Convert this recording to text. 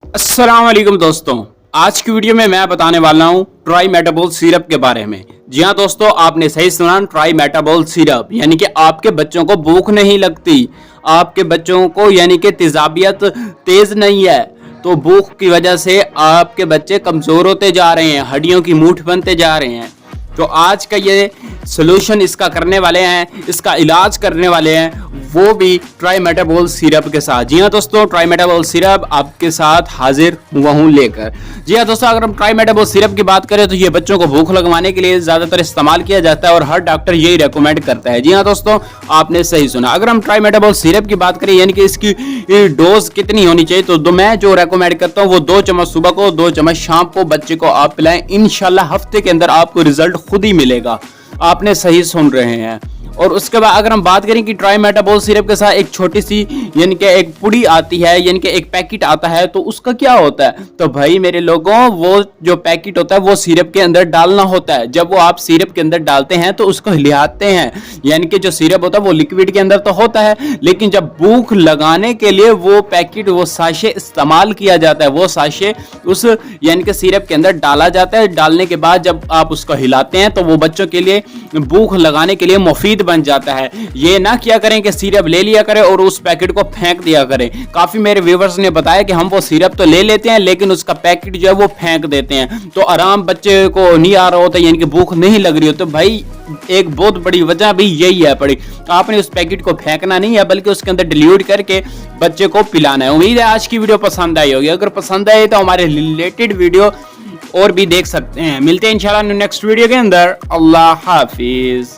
अस्सलाम वालेकुम दोस्तों, आज की वीडियो में मैं बताने वाला हूँ ट्राइमेटाबोल सिरप के बारे में। जी हाँ दोस्तों, आपने सही सुना, ट्राइमेटाबोल सिरप यानी कि आपके बच्चों को भूख नहीं लगती, आपके बच्चों को यानी कि तेजाबियत तेज नहीं है, तो भूख की वजह से आपके बच्चे कमजोर होते जा रहे हैं, हड्डियों की मूठ बनते जा रहे हैं। तो आज का ये सोल्यूशन इसका करने वाले हैं, इसका इलाज करने वाले हैं, वो भी ट्राइमेटाबोल सिरप के साथ। जी हाँ दोस्तों, ट्राइमेटाबोल सिरप आपके साथ हाजिर हुआ हूँ लेकर। जी हाँ दोस्तों, अगर हम ट्राइमेटाबोल सिरप की बात करें तो ये बच्चों को भूख लगवाने के लिए ज्यादातर इस्तेमाल किया जाता है और हर डॉक्टर यही रेकमेंड करता है। जी हाँ दोस्तों, आपने सही सुना। अगर हम ट्राइमेटाबोल सिरप की बात करें यानी कि इसकी डोज कितनी होनी चाहिए, तो मैं जो रेकमेंड करता हूँ वो 2 चम्मच सुबह को, 2 चम्मच शाम को बच्चे को आप पिलाएं। इंशाल्लाह हफ्ते के अंदर आपको रिजल्ट खुद ही मिलेगा। आपने सही सुन रहे हैं। और उसके बाद अगर हम बात करें कि ट्राइमेटाबोल सिरप के साथ एक छोटी सी यानी कि एक पुड़ी आती है, यानी कि एक पैकेट आता है, तो उसका क्या होता है? तो भाई मेरे लोगों, वो जो पैकेट होता है वो सिरप के अंदर डालना होता है। जब वो आप सिरप के अंदर डालते हैं तो उसको हिलाते हैं, यानी कि जो सिरप होता है वो लिक्विड के अंदर तो होता है, लेकिन जब भूख लगाने के लिए वो पैकेट, वो साशे इस्तेमाल किया जाता है, वो साशे उस यानी कि सिरप के अंदर डाला जाता है। डालने के बाद जब आप उसको हिलाते हैं तो वो बच्चों के लिए भूख लगाने के लिए मुफीद बन जाता है। ये ना किया करें कि सिरप ले लिया करें और उस पैकेट को फेंक दिया करें। काफी मेरे व्यूअर्स ने बताया कि हम वो सिरप तो ले लेते हैं लेकिन उसका पैकेट जो है वो फेंक देते हैं, तो आराम बच्चे को नहीं आ रहा होता, यानी कि भूख नहीं लग रही हो। तो भाई एक बहुत बड़ी वजह भी यही है पड़ी, आपने उस पैकेट को फेंकना नहीं है बल्कि उसके अंदर डिल्यूट करके बच्चे को पिलाना है। उम्मीद है आज की वीडियो पसंद आई होगी। अगर पसंद आए तो हमारे रिलेटेड वीडियो और भी देख सकते हैं। मिलते हैं इंशाल्लाह नेक्स्ट वीडियो के अंदर। अल्लाह हाफिज।